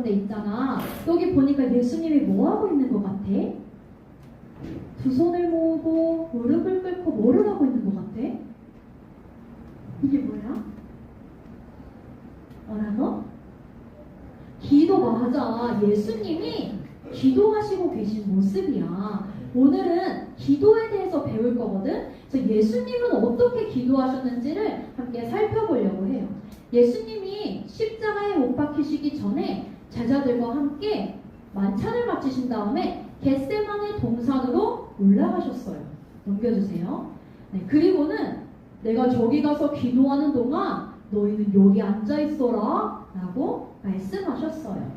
데 있잖아. 여기 보니까 예수님이 뭐 하고 있는 것 같아? 두 손을 모으고 무릎을 꿇고 뭐를 하고 있는 것 같아? 이게 뭐야? 뭐라고? 기도 맞아. 예수님이 기도하시고 계신 모습이야. 오늘은 기도에 대해서 배울 거거든. 그래서 예수님은 어떻게 기도하셨는지를 함께 살펴보려고 해요. 예수님이 십자가에 못 박히시기 전에 제자들과 함께 만찬을 마치신 다음에 겟세마네 동산으로 올라가셨어요. 넘겨주세요. 네, 그리고는 내가 저기 가서 기도하는 동안 너희는 여기 앉아있어라 라고 말씀하셨어요.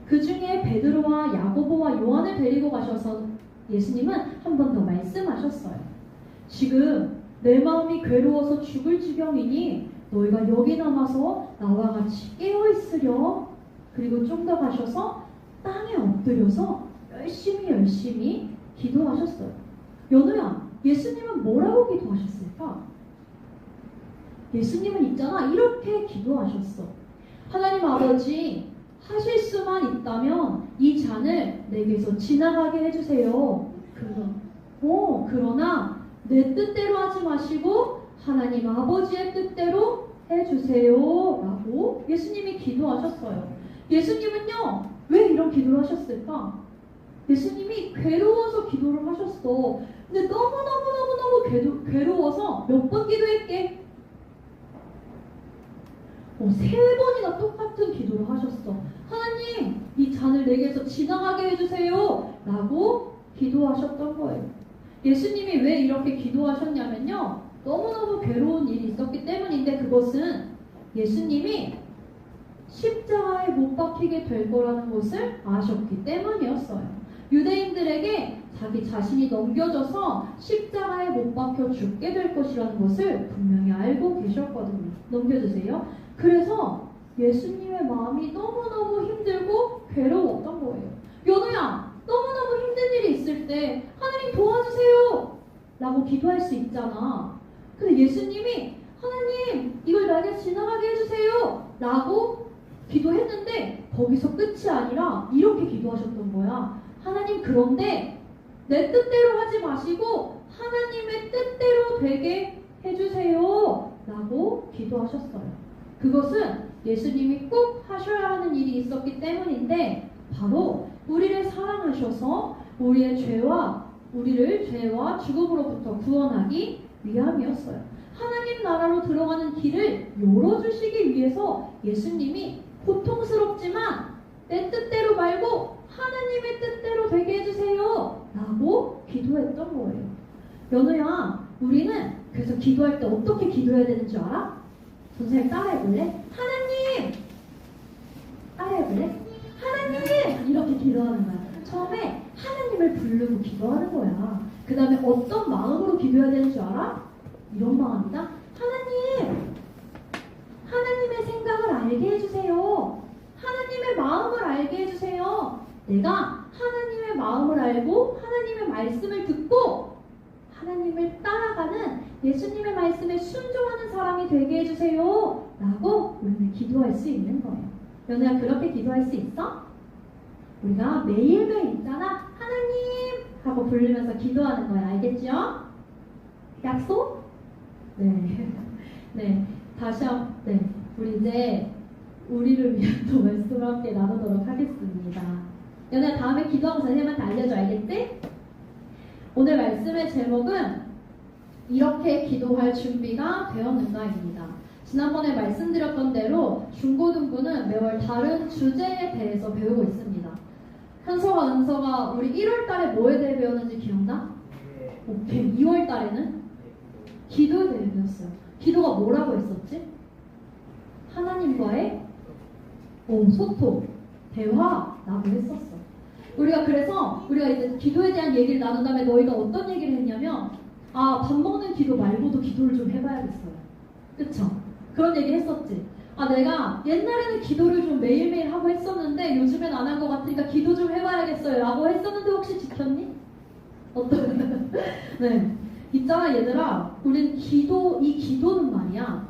그 중에 베드로와 야고보와 요한을 데리고 가셔서 예수님은 한 번 더 말씀하셨어요. 지금 내 마음이 괴로워서 죽을 지경이니 너희가 여기 남아서 나와 같이 깨어있으려. 그리고 좀 더 가셔서 땅에 엎드려서 열심히 기도하셨어요. 연우야, 예수님은 뭐라고 기도하셨을까? 예수님은 있잖아, 이렇게 기도하셨어. 하나님 아버지, 하실 수만 있다면 이 잔을 내게서 지나가게 해주세요. 그러나 내 뜻대로 하지 마시고 하나님 아버지의 뜻대로 해주세요 라고 예수님이 기도하셨어요. 예수님은요, 왜 이런 기도를 하셨을까? 예수님이 괴로워서 기도를 하셨어. 근데 너무너무 괴로워서 몇 번 기도했게? 3번이나 똑같은 기도를 하셨어. 하나님, 이 잔을 내게서 지나가게 해주세요 라고 기도하셨던 거예요. 예수님이 왜 이렇게 기도하셨냐면요, 너무너무 괴로운 일이 있었기 때문인데, 그것은 예수님이 십자가에 못 박히게 될 거라는 것을 아셨기 때문이었어요. 유대인들에게 자기 자신이 넘겨져서 십자가에 못 박혀 죽게 될 것이라는 것을 분명히 알고 계셨거든요. 넘겨주세요. 그래서 예수님의 마음이 너무너무 힘들고 괴로웠던 거예요. 연우야, 너무너무 힘든 일이 있을 때 하나님 도와주세요 라고 기도할 수 있잖아. 근데 예수님이 하나님, 이걸 나에게 지나가게 해주세요 라고 기도했는데 거기서 끝이 아니라 이렇게 기도하셨던 거야. 하나님, 그런데 내 뜻대로 하지 마시고 하나님의 뜻대로 되게 해주세요 라고 기도하셨어요. 그것은 예수님이 꼭 하셔야 하는 일이 있었기 때문인데, 바로 우리를 사랑하셔서 우리를 죄와 죽음으로부터 구원하기 위함이었어요. 하나님 나라로 들어가는 길을 열어주시기 위해서 예수님이 고통스럽지만 내 뜻대로 말고 하나님의 뜻대로 되게 해주세요 라고 기도했던 거예요. 연우야, 우리는 그래서 기도할 때 어떻게 기도해야 되는 줄 알아? 선생님 따라해볼래? 하나님! 따라해볼래? 하나님! 이렇게 기도하는 거야. 처음에 하나님을 부르고 기도하는 거야. 그 다음에 어떤 마음으로 기도해야 되는 줄 알아? 이런 마음이다. 하나님! 하나님의 생각을 알게 해주세요. 하나님의 마음을 알게 해주세요. 내가 하나님의 마음을 알고 하나님의 말씀을 듣고 하나님을 따라가는 예수님의 말씀에 순종하는 사람이 되게 해주세요 라고 우리는 기도할 수 있는 거예요. 연우야, 그렇게 기도할 수 있어? 우리가 매일매일 있잖아, 하나님 하고 부르면서 기도하는 거야. 알겠죠? 약속? 네. 다시 한번, 우리 이제 우리를 위한 또 말씀을 함께 나누도록 하겠습니다. 연우야, 다음에 기도하고 선생님한테 알려줘. 알겠지? 오늘 말씀의 제목은 이렇게 기도할 준비가 되었는가입니다. 지난번에 말씀드렸던 대로 중고등부는 매월 다른 주제에 대해서 배우고 있습니다. 현서가, 은서가 우리 1월 달에 뭐에 대해 배웠는지 기억나? 오케이. 2월 달에는 기도에 대해 배웠어요. 기도가 뭐라고 했었지? 하나님과의 소통, 대화라고 했었어. 우리가 이제 기도에 대한 얘기를 나눈 다음에 너희가 어떤 얘기를 했냐면, 밥 먹는 기도 말고도 기도를 좀 해봐야겠어요. 그쵸? 그런 얘기 했었지. 내가 옛날에는 기도를 좀 매일매일 하고 했었는데 요즘엔 안 한 것 같으니까 기도 좀 해봐야겠어요 라고 했었는데 혹시 지켰니? 어떤? 네. 있잖아 얘들아, 우린 이 기도는 말이야,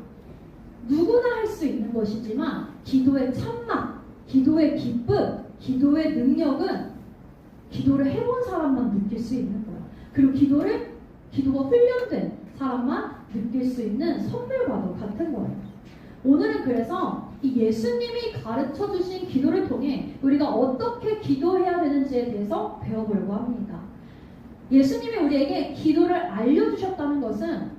누구나 할 수 있는 것이지만 기도의 참맛, 기도의 기쁨, 기도의 능력은 기도를 해본 사람만 느낄 수 있는 거야. 그리고 기도가 훈련된 사람만 느낄 수 있는 선물과도 같은 거예요. 오늘은 그래서 이 예수님이 가르쳐 주신 기도를 통해 우리가 어떻게 기도해야 되는지에 대해서 배워보려고 합니다. 예수님이 우리에게 기도를 알려주셨다는 것은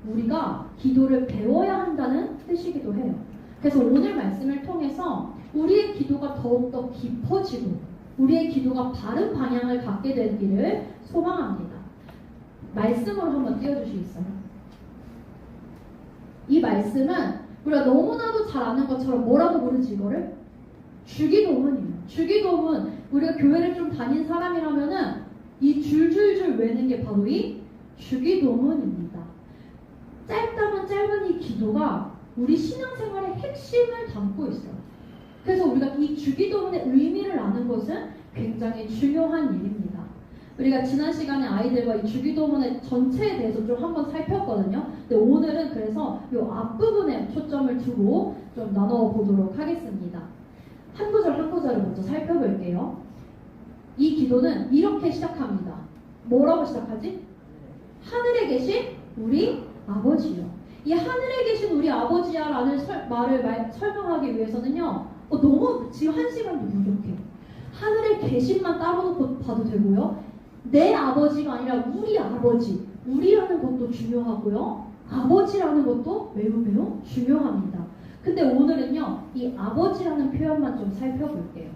우리가 기도를 배워야 한다는 뜻이기도 해요. 그래서 오늘 말씀을 통해서 우리의 기도가 더욱더 깊어지고 우리의 기도가 바른 방향을 갖게 되기를 소망합니다. 말씀으로 한번 띄워주시겠어요? 이 말씀은 우리가 너무나도 잘 아는 것처럼 뭐라고 부르지 이거를? 주기도문이에요. 주기도문. 우리가 교회를 좀 다닌 사람이라면은 이 줄줄줄 외는 게 바로 이 주기도문입니다. 짧다면 짧은 이 기도가 우리 신앙생활의 핵심을 담고 있어요. 그래서 우리가 이 주기도문의 의미를 아는 것은 굉장히 중요한 일입니다. 우리가 지난 시간에 아이들과 이 주기도문의 전체에 대해서 좀 한번 살폈거든요. 근데 오늘은 그래서 이 앞부분에 초점을 두고 좀 나눠보도록 하겠습니다. 한 구절 한 구절을 먼저 살펴볼게요. 이 기도는 이렇게 시작합니다. 뭐라고 시작하지? 하늘에 계신 우리 아버지요. 이 하늘에 계신 우리 아버지야 라는 말을 설명하기 위해서는요, 너무 지금 한 시간도 부족해. 하늘에 계신만 따로놓고 봐도 되고요. 내 아버지가 아니라 우리 아버지, 우리라는 것도 중요하고요. 아버지라는 것도 매우 중요합니다. 근데 오늘은요, 이 아버지라는 표현만 좀 살펴볼게요.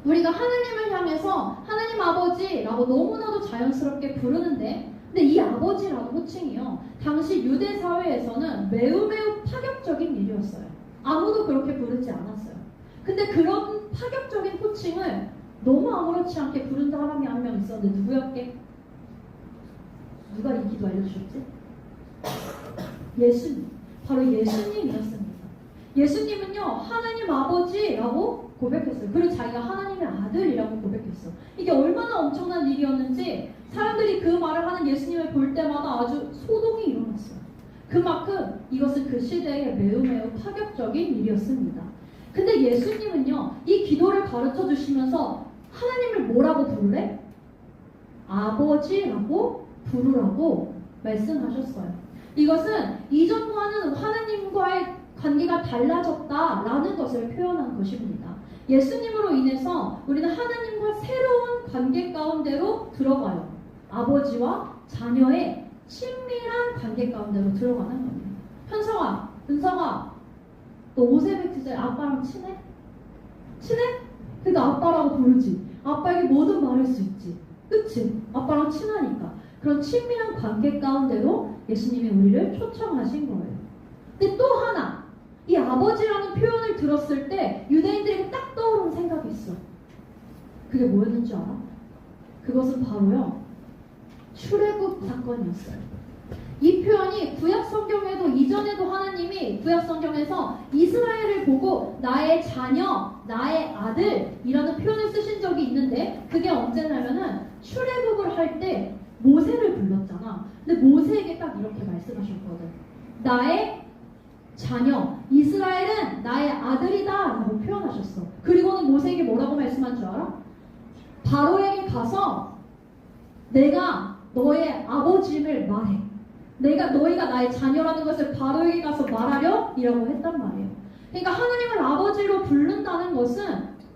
우리가 하느님을 향해서 하느님 아버지라고 너무나도 자연스럽게 부르는데, 근데 이 아버지라는 호칭이요, 당시 유대 사회에서는 매우 파격적인 일이었어요. 아무도 그렇게 부르지 않았어요. 근데 그런 파격적인 호칭을 너무 아무렇지 않게 부른 사람이 한 명 있었는데 누구였게? 누가 이 기도 알려주셨지? 예수님. 바로 예수님이었습니다. 예수님은요, 하나님 아버지라고 고백했어요. 그리고 자기가 하나님의 아들이라고 고백했어요. 이게 얼마나 엄청난 일이었는지 사람들이 그 말을 하는 예수님을 볼 때마다 아주 소동이 일어났어요. 그만큼 이것은 그 시대에 매우 파격적인 일이었습니다. 근데 예수님은요, 이 기도를 가르쳐 주시면서 하나님을 뭐라고 부르래? 아버지라고 부르라고 말씀하셨어요. 이것은 이전과는 하나님과의 관계가 달라졌다라는 것을 표현한 것입니다. 예수님으로 인해서 우리는 하나님과 새로운 관계 가운데로 들어가요. 아버지와 자녀의 친밀한 관계 가운데로 들어가는 겁니다. 현성아, 은성아, 너 오세백지제 아빠랑 친해? 친해? 그러니까 아빠라고 부르지. 아빠에게 뭐든 말할 수 있지. 그치? 아빠랑 친하니까. 그런 친밀한 관계 가운데로 예수님이 우리를 초청하신 거예요. 근데 또 하나, 이 아버지라는 표현을 들었을 때 유대인들에게 딱 떠오르는 생각이 있어. 그게 뭐였는지 알아? 그것은 바로요, 출애굽 사건이었어요. 이 표현이 구약 성경에도 이전에도 하나님이 구약 성경에서 이스라엘을 보고 나의 자녀, 나의 아들이라는 표현을 쓰신 적이 있는데, 그게 언제냐면은 출애굽을 할 때 모세를 불렀잖아. 근데 모세에게 딱 이렇게 말씀하셨거든. 나의 자녀, 이스라엘은 나의 아들이다 라고 표현하셨어. 그리고는 모세에게 뭐라고 말씀한 줄 알아? 바로에게 가서 내가 너의 아버지임을 말해. 너희가 나의 자녀라는 것을 바로에게 가서 말하려? 이라고 했단 말이에요. 그러니까 하나님을 아버지로 부른다는 것은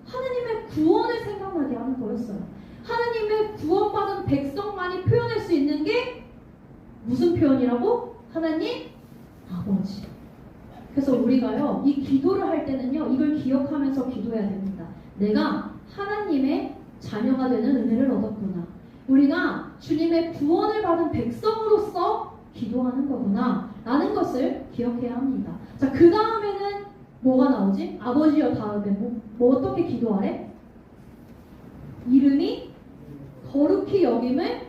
하나님의 구원을 생각나게 하는 거였어요. 하나님의 구원받은 백성만이 표현할 수 있는 게 무슨 표현이라고? 하나님 아버지. 그래서 우리가요, 이 기도를 할 때는요, 이걸 기억하면서 기도해야 됩니다. 내가 하나님의 자녀가 되는 은혜를 얻었구나. 우리가 주님의 구원을 받은 백성으로서 기도하는 거구나 라는 것을 기억해야 합니다. 자, 그 다음에는 뭐가 나오지? 아버지여 다음에 뭐 어떻게 기도하래? 이름이 거룩히 여김을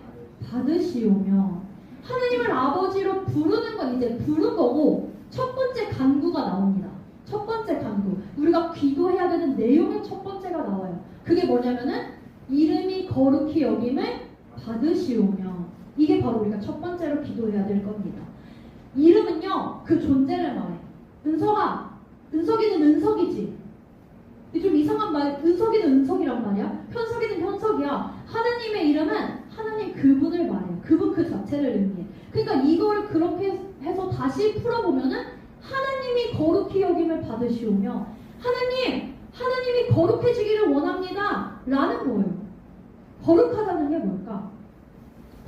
받으시오며. 하나님을 아버지로 부르는 건 이제 부른 거고, 첫 번째 간구가 나옵니다. 첫 번째 간구, 우리가 기도해야 되는 내용의 첫 번째가 나와요. 그게 뭐냐면은 이름이 거룩히 여김을 받으시오며. 이게 바로 우리가 첫 번째로 기도해야 될 겁니다. 이름은요, 그 존재를 말해. 은석아, 은석이는 은석이지. 좀 이상한 말, 은석이는 은석이란 말이야. 현석이는 현석이야. 하나님의 이름은 하나님 그분을 말해요. 그분 그 자체를 의미해. 그러니까 이걸 그렇게 해서 다시 풀어보면은 하나님이 거룩히 여김을 받으시오며 하나님이 거룩해지기를 원합니다 라는 거예요. 거룩하다는 게 뭘까?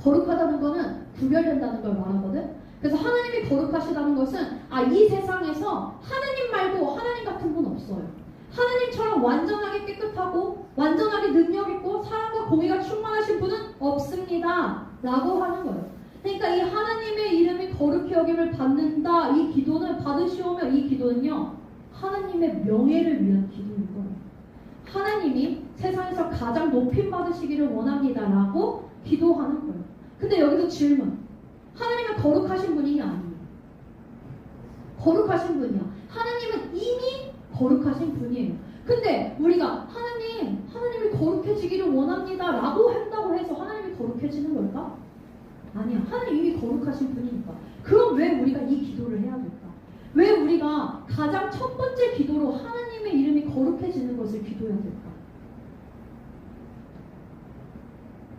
거룩하다는 거는 구별된다는 걸 말하거든. 그래서 하나님이 거룩하시다는 것은 이 세상에서 하나님 말고 하나님 같은 분 없어요. 하나님처럼 완전하게 깨끗하고 완전하게 능력있고 사랑과 공의가 충만하신 분은 없습니다 라고 하는 거예요. 그러니까 이 하나님의 이름이 거룩히 여김을 받는다, 이 기도는 받으시오며, 이 기도는요 하나님의 명예를 위한 기도인 거예요. 하나님이 세상에서 가장 높임 받으시기를 원합니다 라고 기도하는 거예요. 근데 여기서 질문, 하나님은 거룩하신 분이냐 아니에요? 거룩하신 분이야. 하나님은 이미 거룩하신 분이에요. 근데 우리가 하나님이 거룩해지기를 원합니다 라고 한다고 해서 하나님이 거룩해지는 걸까? 아니야. 하나님 이미 거룩하신 분이니까. 그럼 왜 우리가 이 기도를 해야 될까? 왜 우리가 가장 첫 번째 기도로 하나님의 이름이 거룩해지는 것을 기도해야 될까?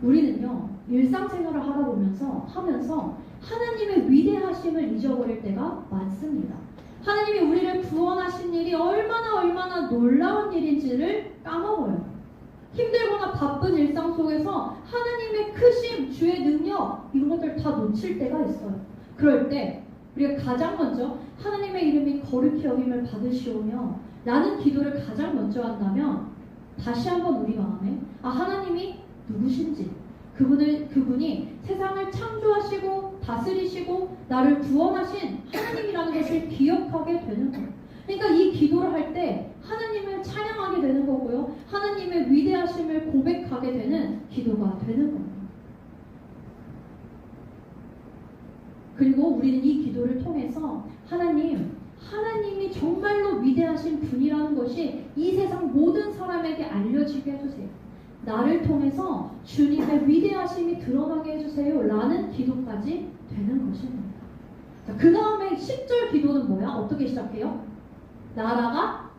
우리는요 일상생활을 하면서 하나님의 위대하심을 잊어버릴 때가 많습니다. 하나님이 우리를 구원하신 일이 얼마나 놀라운 일인지를 까먹어요. 힘들거나 바쁜 일상 속에서 하나님의 크심, 주의 능력 이런 것들 다 놓칠 때가 있어요. 그럴 때 우리가 가장 먼저 하나님의 이름이 거룩히 여김을 받으시오며 라는 기도를 가장 먼저 한다면 다시 한번 우리 마음에 하나님이 누구신지 그분이 세상을 창조하시고 다스리시고 나를 구원하신 하나님이라는 것을 기억하게 되는 거예요. 그러니까 이 기도를 할 때 하나님을 찬양하게 되는 거고요. 하나님의 위대하심을 고백하게 되는 기도가 되는 거예요. 그리고 우리는 이 기도를 통해서 하나님이 정말로 위대하신 분이라는 것이 이 세상 모든 사람에게 알려지게 해주세요. 나를 통해서 주님의 위대하심이 드러나게 해주세요 라는 기도까지 되는 것입니다. 그 다음에 10절 기도는 뭐야? 어떻게 시작해요? 나라가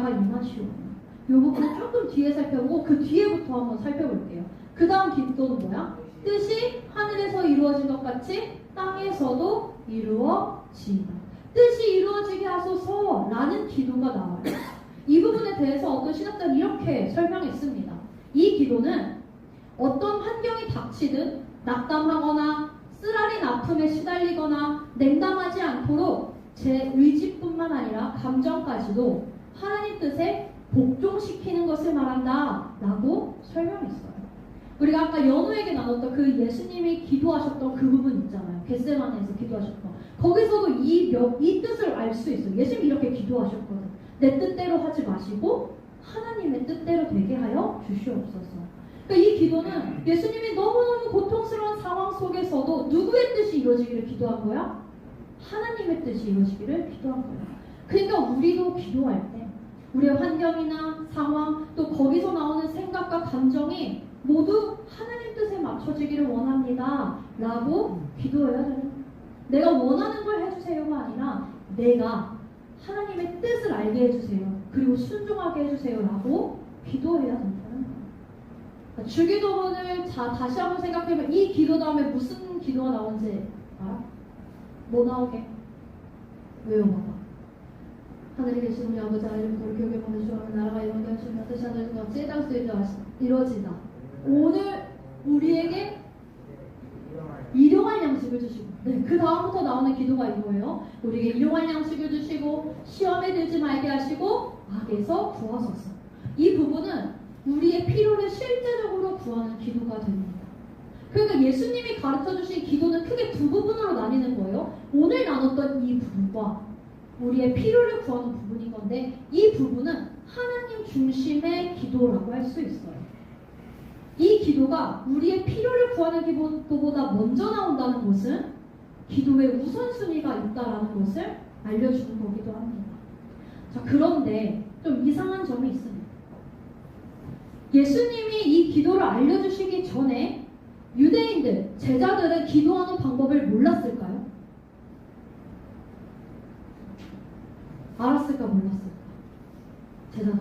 임하시오. 이 부분은 조금 뒤에 살펴보고 그 뒤에부터 한번 살펴볼게요. 그 다음 기도는 뭐야? 뜻이 하늘에서 이루어진 것 같이 땅에서도 이루어지이다. 뜻이 이루어지게 하소서 라는 기도가 나와요. 이 부분에 대해서 어떤 신학자는 이렇게 설명했습니다. 이 기도는 어떤 환경이 닥치든 낙담하거나 쓰라린 아픔에 시달리거나 냉담하지 않도록 제 의지뿐만 아니라 감정까지도 하나님 뜻에 복종시키는 것을 말한다 라고 설명했어요. 우리가 아까 연우에게 나눴던 그 예수님이 기도하셨던 그 부분 있잖아요. 겟세마네에서 기도하셨던 거기서도 이 뜻을 알 수 있어요. 예수님이 이렇게 기도하셨거든. 내 뜻대로 하지 마시고 하나님의 뜻대로 되게 하여 주시옵소서. 그러니까 이 기도는 예수님이 너무너무 고통스러운 상황 속에서도 누구의 뜻이 이루어지기를 기도한 거야? 하나님의 뜻이 이루어지기를 기도한 거야. 그러니까 우리도 기도할 때 우리의 환경이나 상황 또 거기서 나오는 생각과 감정이 모두 하나님 뜻에 맞춰지기를 원합니다 라고 기도해야 되는 거야. 내가 원하는 걸 해주세요가 아니라 내가 하나님의 뜻을 알게 해주세요. 그리고 순종하게 해주세요 라고 기도해야 된다는 거예요. 주기도문을 다시 한번 생각해보면 이 기도 다음에 무슨 기도가 나오는지 알아? 뭐 나오게? 외워봐봐. 하늘에 계신 우리 아버지 이름 거룩히 여겨 받으시오며 나라가 이루어지게 하시며 뜻이 하늘에서 같이 땅에서 이루어지다. 오늘 우리에게 일용할 양식을 주시고 그 다음부터 나오는 기도가 이거예요. 우리에게 일용할 양식을 주시고 시험에 들지 말게 하시고 악에서 구하소서. 이 부분은 우리의 필요를 실제적으로 구하는 기도가 됩니다. 그러니까 예수님이 가르쳐주신 기도는 크게 두 부분으로 나뉘는 거예요. 오늘 나눴던 이 부분과 우리의 필요를 구하는 부분인 건데 이 부분은 하나님 중심의 기도라고 할 수 있어요. 이 기도가 우리의 필요를 구하는 기도보다 먼저 나온다는 것은 기도의 우선순위가 있다는 것을 알려주는 거기도 합니다. 자, 그런데 좀 이상한 점이 있습니다. 예수님이 이 기도를 알려주시기 전에 유대인들, 제자들은 기도하는 방법을 몰랐을까요? 알았을까 몰랐을까? 제자들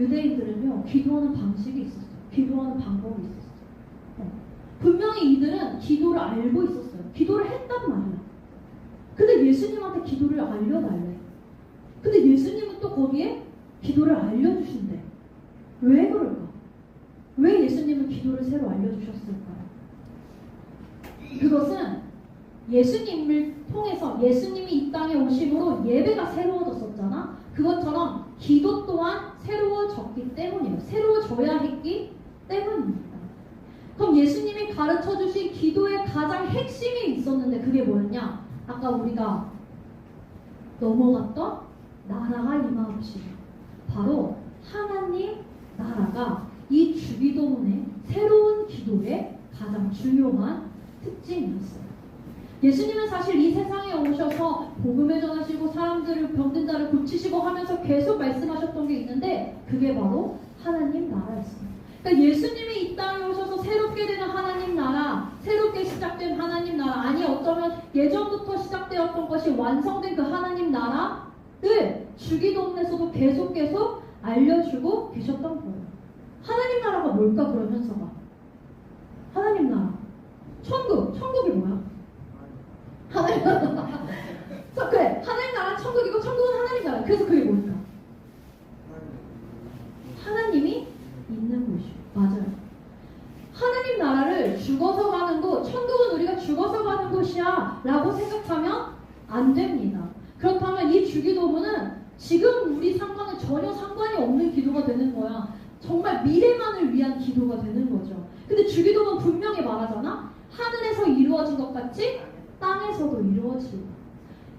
유대인들은요, 기도하는 방식이 있었어요. 기도하는 방법이 있었어요. 분명히 이들은 기도를 알고 있었어요. 기도를 했단 말이야. 근데 예수님한테 기도를 알려달래. 근데 예수님은 또 거기에 기도를 알려주신대. 왜 그럴까? 왜 예수님은 기도를 새로 알려주셨을까요? 그것은 예수님을 통해서 예수님이 이 땅에 오심으로 예배가 새로워졌었잖아. 그것처럼 기도 또한 새로워졌기 때문이에요. 새로워져야 했기 때문입니다. 그럼 예수님이 가르쳐 주신 기도의 가장 핵심이 있었는데 그게 뭐였냐? 아까 우리가 넘어갔던 나라가 임하옵시며, 바로 하나님 나라가 이 주기도문의 새로운 기도의 가장 중요한 특징이었어요. 예수님은 사실 이 세상에 오셔서 복음을 전하시고 사람들을 병든 자를 고치시고 하면서 계속 말씀하셨던 게 있는데 그게 바로 하나님 나라였습니다. 그러니까 예수님이 이 땅에 오셔서 새롭게 되는 하나님 나라, 새롭게 시작된 하나님 나라, 아니 어쩌면 예전부터 시작되었던 것이 완성된 그 하나님 나라를 주기도문에서도 계속 알려주고 계셨던 거예요. 하나님 나라가 뭘까 그러면서가? 하나님 나라, 천국이 뭐야? 하나님 나라. 그래, 하나님 나라 천국이고 천국은 하나님 나라. 그래서 그게 뭘까? 하나님이 있는 곳이요. 맞아요. 하나님 나라를 죽어서 가는 곳, 천국은 우리가 죽어서 가는 곳이야 라고 생각하면 안 됩니다. 그렇다면 이 주기도문은 지금 우리 상관은 전혀 상관이 없는 기도가 되는 거야. 정말 미래만을 위한 기도가 되는 거죠. 근데 주기도문 분명히 말하잖아. 하늘에서 이루어진 것 같이 땅에서도 이루어지고.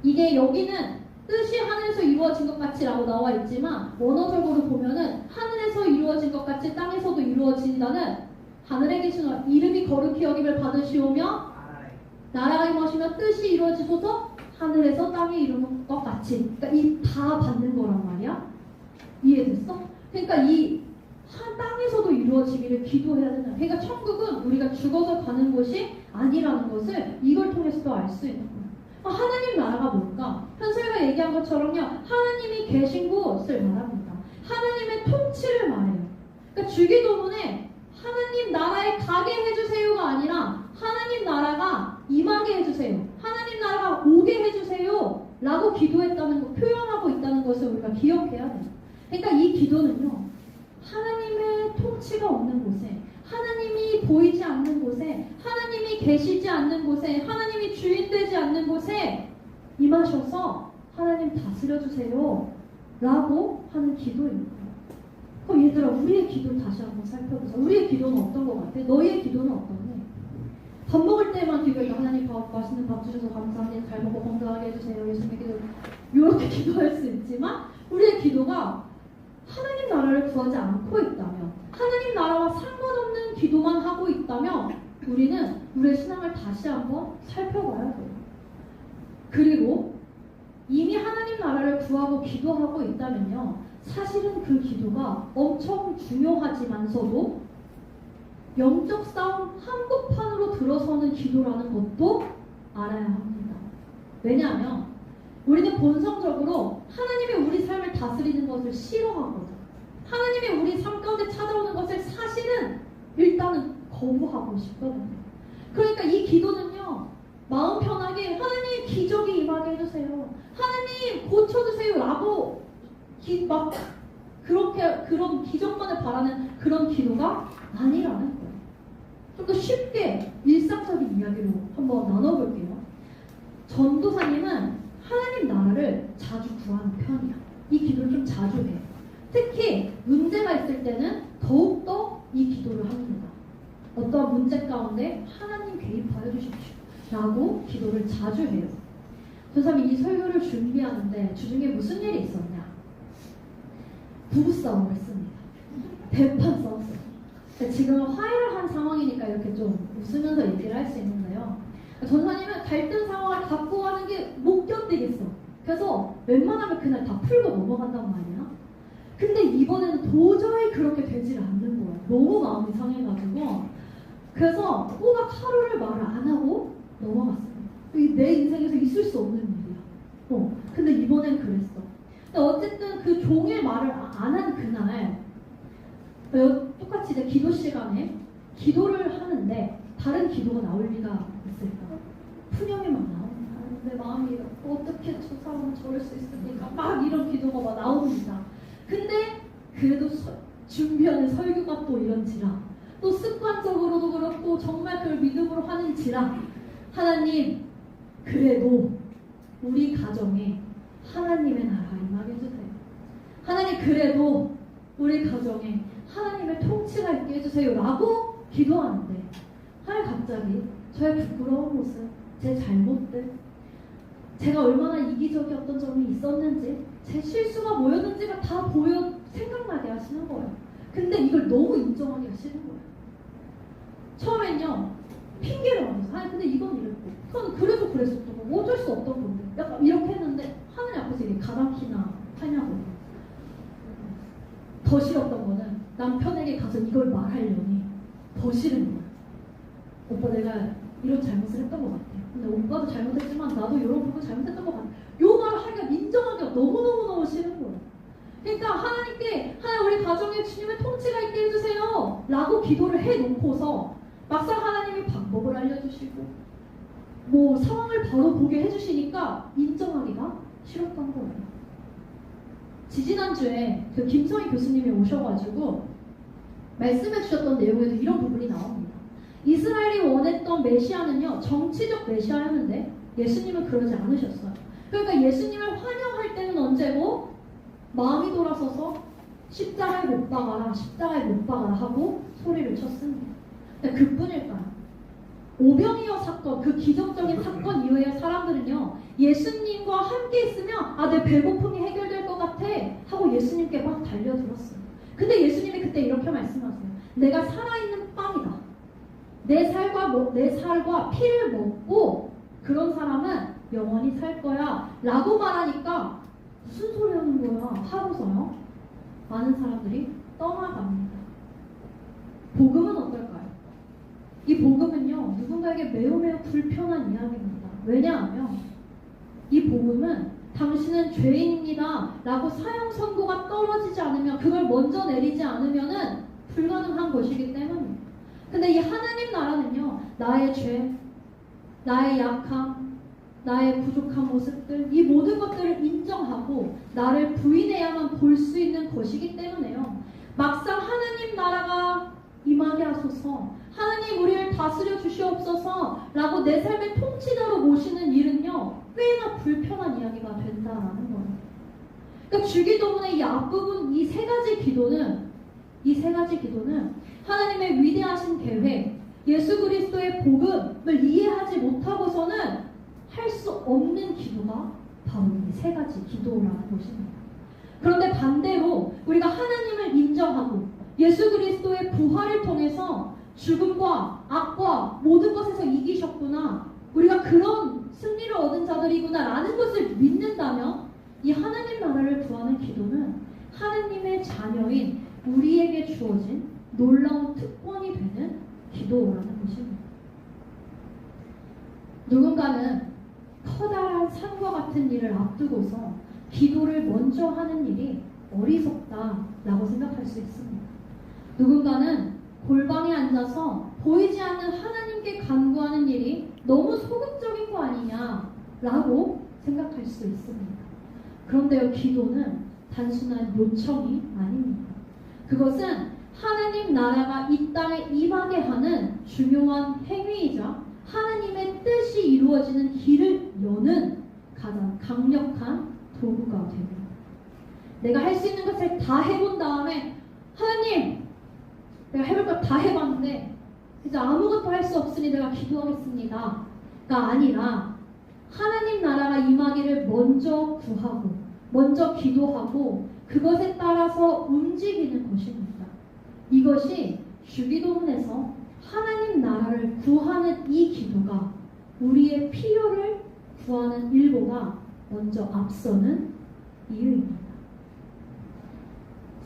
이게 여기는 뜻이 하늘에서 이루어진 것 같이라고 나와 있지만 원어적으로 보면은 하늘에서 이루어진 것 같이 땅에서도 이루어진다는, 하늘에 계신 이름이 거룩히 여김을 받으시오며 나라가 임하시며 뜻이 이루어지소서 하늘에서 땅에 이루는 것 같이. 그러니까 이 다 받는 거란 말이야. 이해됐어? 그러니까 이 땅에서도 이루어지기를 기도해야 된다. 그러니까 천국은 우리가 죽어서 가는 곳이 아니라는 것을 이걸 통해서도 알 수 있는 거예요. 하나님 나라가 뭘까? 현설가 얘기한 것처럼요, 하나님이 계신 곳을 말합니다. 하나님의 통치를 말해요. 그러니까 주기도문에 하나님 나라에 가게 해주세요가 아니라 하나님 나라가 임하게 해주세요, 하나님 나라가 오게 해주세요 라고 기도했다는 거, 표현하고 있다는 것을 우리가 기억해야 돼요. 그러니까 이 기도는요, 하나님의 통치가 없는 곳에, 하나님이 보이지 않는 곳에, 하나님이 계시지 않는 곳에, 하나님이 주인되지 않는 곳에 임하셔서 하나님 다스려주세요 라고 하는 기도입니다. 그럼 얘들아, 우리의 기도 다시 한번 살펴보자. 우리의 기도는 어떤 것 같아? 너희의 기도는 어떠니? 밥 먹을 때만 기도해서 하나님 맛있는 밥 주셔서 감사합니다, 잘 먹고 건강하게 해주세요, 예수님 기도, 이렇게 기도할 수 있지만 우리의 기도가 하나님 나라를 구하지 않고 있다면, 하나님 나라와 상관없는 기도만 하고 있다면 우리는 우리의 신앙을 다시 한번 살펴봐야 돼요. 그리고 이미 하나님 나라를 구하고 기도하고 있다면요, 사실은 그 기도가 엄청 중요하지만서도 영적 싸움 한복판으로 들어서는 기도라는 것도 알아야 합니다. 왜냐하면 우리는 본성적으로 하나님이 우리 삶을 다스리는 것을 싫어하거든. 하나님이 우리 삶 가운데 찾아오는 것을 사실은 일단은 거부하고 싶거든요. 그러니까 이 기도는요, 마음 편하게 하나님 기적이 임하게 해주세요, 하나님 고쳐주세요 라고 막 그렇게 그런 기적만을 바라는 그런 기도가 아니라는 거예요. 좀 더 쉽게 일상적인 이야기로 한번 나눠볼게요. 전도사님은 하나님 나라를 자주 구하는 편이야. 이 기도를 좀 자주 해요. 특히 문제가 있을 때는 더욱더 이 기도를 합니다. 어떠한 문제 가운데 하나님 개입하여 주십시오 라고 기도를 자주 해요. 전사님이 이 설교를 준비하는데 주중에 무슨 일이 있었냐? 부부싸움을 했습니다. 대판 싸웠어요. 지금 화해를 한 상황이니까 이렇게 좀 웃으면서 얘기를 할 수 있는데요, 전사님은 갈등 상황을 갖고 가는 게 못 견디겠어. 그래서 웬만하면 그날 다 풀고 넘어간단 말이야. 근데 이번에는 도저히 그렇게 되질 않는 거야. 너무 마음이 상해가지고. 그래서 꼬박 하루를 말을 안 하고 넘어갔어요. 내 인생에서 있을 수 없는 일이야. 근데 이번엔 그랬어. 근데 어쨌든 그 종일 말을 안 한 그날 똑같이 이제 기도 시간에 기도를 하는데 다른 기도가 나올 리가 있을까? 푸념이 막 나옵니다. 내 마음이 어떻게 저 사람은 저럴 수 있습니까? 막 이런 기도가 막 나옵니다. 근데 그래도 준비하는 설교가 또 이런지라, 또 습관적으로도 그렇고 정말 그걸 믿음으로 하는지라, 하나님 그래도 우리 가정에 하나님의 나라 임하게 해주세요. 하나님 그래도 우리 가정에 하나님의 통치가 있게 해주세요 라고 기도하는데, 하나님 갑자기 저의 부끄러운 모습, 제 잘못들, 제가 얼마나 이기적이었던 점이 있었는지, 제 실수가 뭐였는지가 다 생각나게 하시는 거예요. 근데 이걸 너무 인정하게 하시는 거예요. 처음엔요 핑계를 하면서, 아니 근데 이건 이랬고 그건 그래도 그랬었던 거고 어쩔 수 없던 건데, 약간 이렇게 했는데 하느님 앞에서 이게 가당키나 하냐고. 더 싫었던 거는 남편에게 가서 이걸 말하려니 더 싫은 거야. 오빠 내가 이런 잘못을 했던 것 같아. 근데 오빠도 잘못했지만 나도 이런 부분 잘못했던 것 같아. 요 말을 하기가, 인정하기가 너무너무너무 싫은 거야. 그러니까 하나님께 하나님 우리 가정에 주님의 통치가 있게 해주세요 라고 기도를 해놓고서 막상 하나님이 방법을 알려주시고 뭐 상황을 바로 보게 해주시니까 인정하기가 싫었던 거예요. 지지난주에 그 김성희 교수님이 오셔가지고 말씀해 주셨던 내용에도 이런 부분이 나옵니다. 이스라엘이 원했던 메시아는요 정치적 메시아였는데 예수님은 그러지 않으셨어요. 그러니까 예수님을 환영할 때는 언제고, 마음이 돌아서서 십자가에 못 박아라, 십자가에 못 박아라 하고 소리를 쳤습니다. 그뿐일까요? 오병이어 사건, 그 기적적인 사건 이후에 사람들은요 예수님과 함께 있으면 내 배고픔이 해결될 것 같아 하고 예수님께 막 달려들었어요. 근데 예수님이 그때 이렇게 말씀하세요. 내가 살아있는 빵이다. 내 살과 피를 먹고 그런 사람은 영원히 살 거야 라고 말하니까 무슨 소리 하는 거야 하고서요 많은 사람들이 떠나갑니다. 복음은 어떨까요? 이 복음은요 누군가에게 매우 불편한 이야기입니다. 왜냐하면 이 복음은 당신은 죄인입니다 라고 사형 선고가 떨어지지 않으면, 그걸 먼저 내리지 않으면은 불가능한 것이기 때문입니다. 근데 이 하나님 나라는요 나의 죄, 나의 약함, 나의 부족한 모습들, 이 모든 것들을 인정하고 나를 부인해야만 볼 수 있는 것이기 때문에요 막상 하나님 나라가 임하게 하소서, 하나님 우리를 다스려 주시옵소서 라고 내 삶의 통치자로 모시는 일은요 꽤나 불편한 이야기가 된다라는 거예요. 그러니까 주기도문의 이 앞부분 이 세 가지 기도는 하나님의 위대하신 계획, 예수 그리스도의 복음을 이해하지 못하고서는 할 수 없는 기도가 바로 이 세 가지 기도라는 것입니다. 그런데 반대로 우리가 하나님을 인정하고 예수 그리스도의 부활을 통해서 죽음과 악과 모든 것에서 이기셨구나, 우리가 그런 승리를 얻은 자들이구나 라는 것을 믿는다면 이 하나님 나라를 구하는 기도는 하나님의 자녀인 우리에게 주어진 놀라운 특권이 되는 기도라는 것입니다. 누군가는 커다란 산과 같은 일을 앞두고서 기도를 먼저 하는 일이 어리석다라고 생각할 수 있습니다. 누군가는 골방에 앉아서 보이지 않는 하나님께 간구하는 일이 너무 소극적인 거 아니냐라고 생각할 수 있습니다. 그런데요, 기도는 단순한 요청이 아닙니다. 그것은 하나님 나라가 이 땅에 임하게 하는 중요한 행위이자 하나님의 뜻이 이루어지는 길을 여는 가장 강력한 도구가 됩니다. 내가 할 수 있는 것을 다 해본 다음에 하나님, 내가 해볼 걸 다 해봤는데 이제 아무것도 할 수 없으니 내가 기도하겠습니다 가 아니라 하나님 나라가 임하기를 먼저 구하고 먼저 기도하고 그것에 따라서 움직이는 것입니다. 이것이 주기도문에서 하나님 나라를 구하는 이 기도가 우리의 필요를 구하는 일보다 먼저 앞서는 이유입니다.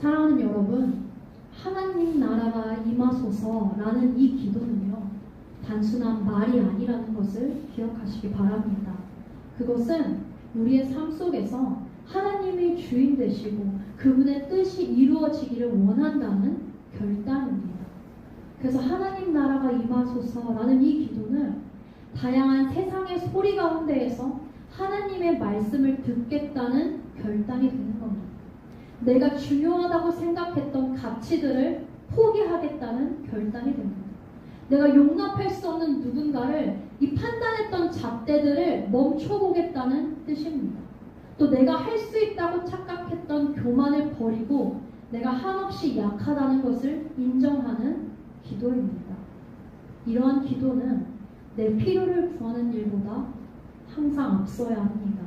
사랑하는 여러분, 하나님 나라가 임하소서라는 이 기도는요, 단순한 말이 아니라는 것을 기억하시기 바랍니다. 그것은 우리의 삶 속에서 하나님이 주인 되시고 그분의 뜻이 이루어지기를 원한다는 결단입니다. 그래서 하나님 나라가 임하소서라는 이 기도는 다양한 세상의 소리 가운데에서 하나님의 말씀을 듣겠다는 결단이 되는 겁니다. 내가 중요하다고 생각했던 가치들을 포기하겠다는 결단이 됩니다. 내가 용납할 수 없는 누군가를 이 판단했던 잣대들을 멈춰보겠다는 뜻입니다. 또 내가 할 수 있다고 착각했던 교만을 버리고 내가 한없이 약하다는 것을 인정하는 기도입니다. 이러한 기도는 내 필요를 구하는 일보다 항상 앞서야 합니다.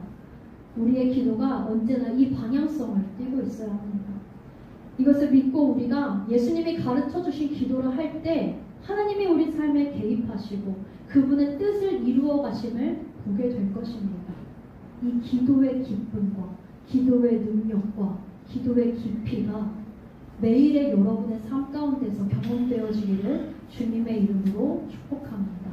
우리의 기도가 언제나 이 방향성을 띠고 있어야 합니다. 이것을 믿고 우리가 예수님이 가르쳐 주신 기도를 할 때 하나님이 우리 삶에 개입하시고 그분의 뜻을 이루어 가심을 보게 될 것입니다. 이 기도의 기쁨과 기도의 능력과 기도의 깊이가 매일의 여러분의 삶 가운데서 경험되어지기를 주님의 이름으로 축복합니다.